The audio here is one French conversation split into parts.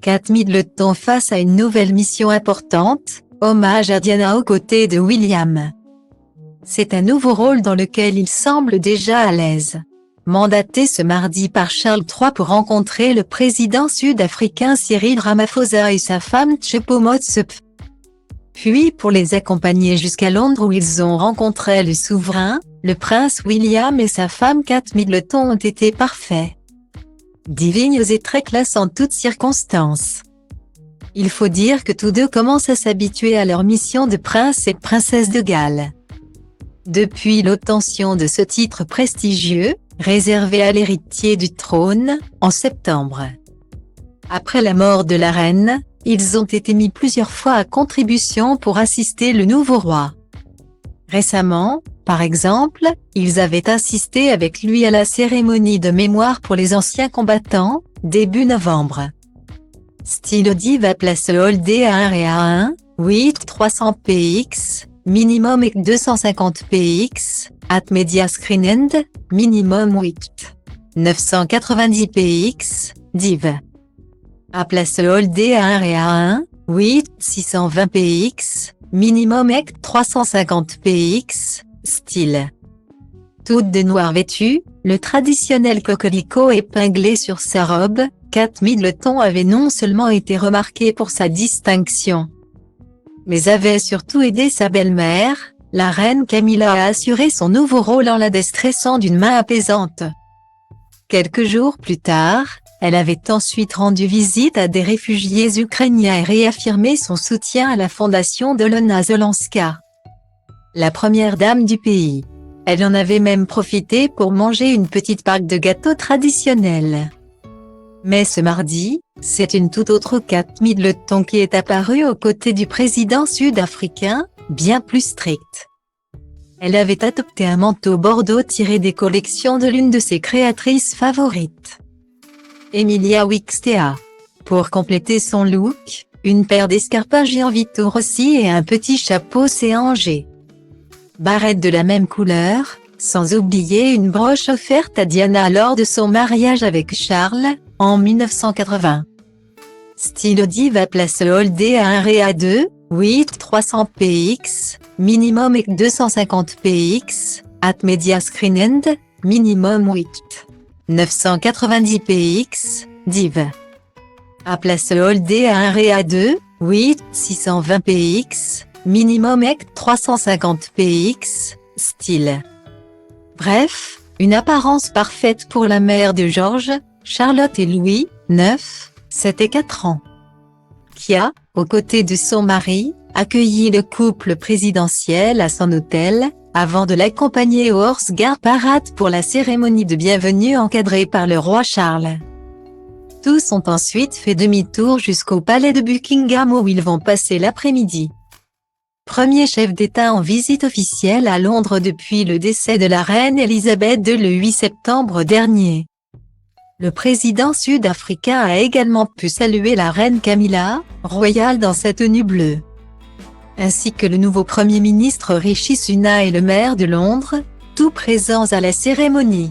Kate Middleton face à une nouvelle mission importante, hommage à Diana aux côtés de William. C'est un nouveau rôle dans lequel il semble déjà à l'aise. Mandaté ce mardi par Charles III pour rencontrer le président sud-africain Cyril Ramaphosa et sa femme Tsepo Motsepe. Puis pour les accompagner jusqu'à Londres où ils ont rencontré le souverain, le prince William et sa femme Kate Middleton ont été parfaits. Dignes et très classe en toutes circonstances. Il faut dire que tous deux commencent à s'habituer à leur mission de prince et de princesse de Galles. Depuis l'obtention de ce titre prestigieux, réservé à l'héritier du trône, en septembre. Après la mort de la reine, ils ont été mis plusieurs fois à contribution pour assister le nouveau roi. Récemment, par exemple, ils avaient assisté avec lui à la cérémonie de mémoire pour les anciens combattants, début novembre. Style Diva place Holdé à 1 et à 1, 8 300 px, minimum et 250 px, at media screen end, minimum 8. 990 px, div. À place Holdé à 1 et à 1, 8 620 px, minimum et 350 px, style. Toute de noir vêtue, le traditionnel coquelicot épinglé sur sa robe, Kate Middleton avait non seulement été remarquée pour sa distinction, mais avait surtout aidé sa belle-mère, la reine Camilla à assurer son nouveau rôle en la déstressant d'une main apaisante. Quelques jours plus tard, elle avait ensuite rendu visite à des réfugiés ukrainiens et réaffirmé son soutien à la fondation d'Olona Zelenska, la première dame du pays. Elle en avait même profité pour manger une petite part de gâteau traditionnel. Mais ce mardi, c'est une toute autre Kate Middleton qui est apparue aux côtés du président sud-africain, bien plus strict. Elle avait adopté un manteau bordeaux tiré des collections de l'une de ses créatrices favorites, Emilia Wikstea. Pour compléter son look, une paire d'escarpins Gianvito Rossi et un petit chapeau CNG. Barrette de la même couleur, sans oublier une broche offerte à Diana lors de son mariage avec Charles, en 1980. Style Diva place Holdé à 1 et à 2, 8 300 px, minimum et 250 px, at media screen end, minimum 8. 990 px, div. À place Holdé à 1 et à 2, 8 620 px, minimum et 350 px, style. Bref, une apparence parfaite pour la mère de George, Charlotte et Louis, 9, 7 et 4 ans. Qui a, aux côtés de son mari, accueilli le couple présidentiel à son hôtel, avant de l'accompagner au Horse Guard Parade pour la cérémonie de bienvenue encadrée par le roi Charles. Tous ont ensuite fait demi-tour jusqu'au palais de Buckingham où ils vont passer l'après-midi. Premier chef d'État en visite officielle à Londres depuis le décès de la reine Elisabeth II le 8 septembre dernier. Le président sud-africain a également pu saluer la reine Camilla, royale dans sa tenue bleue, ainsi que le nouveau Premier ministre Rishi Sunak et le maire de Londres, tous présents à la cérémonie.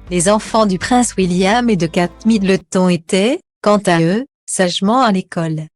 Les enfants du prince William et de Kate Middleton étaient, quant à eux, sagement à l'école.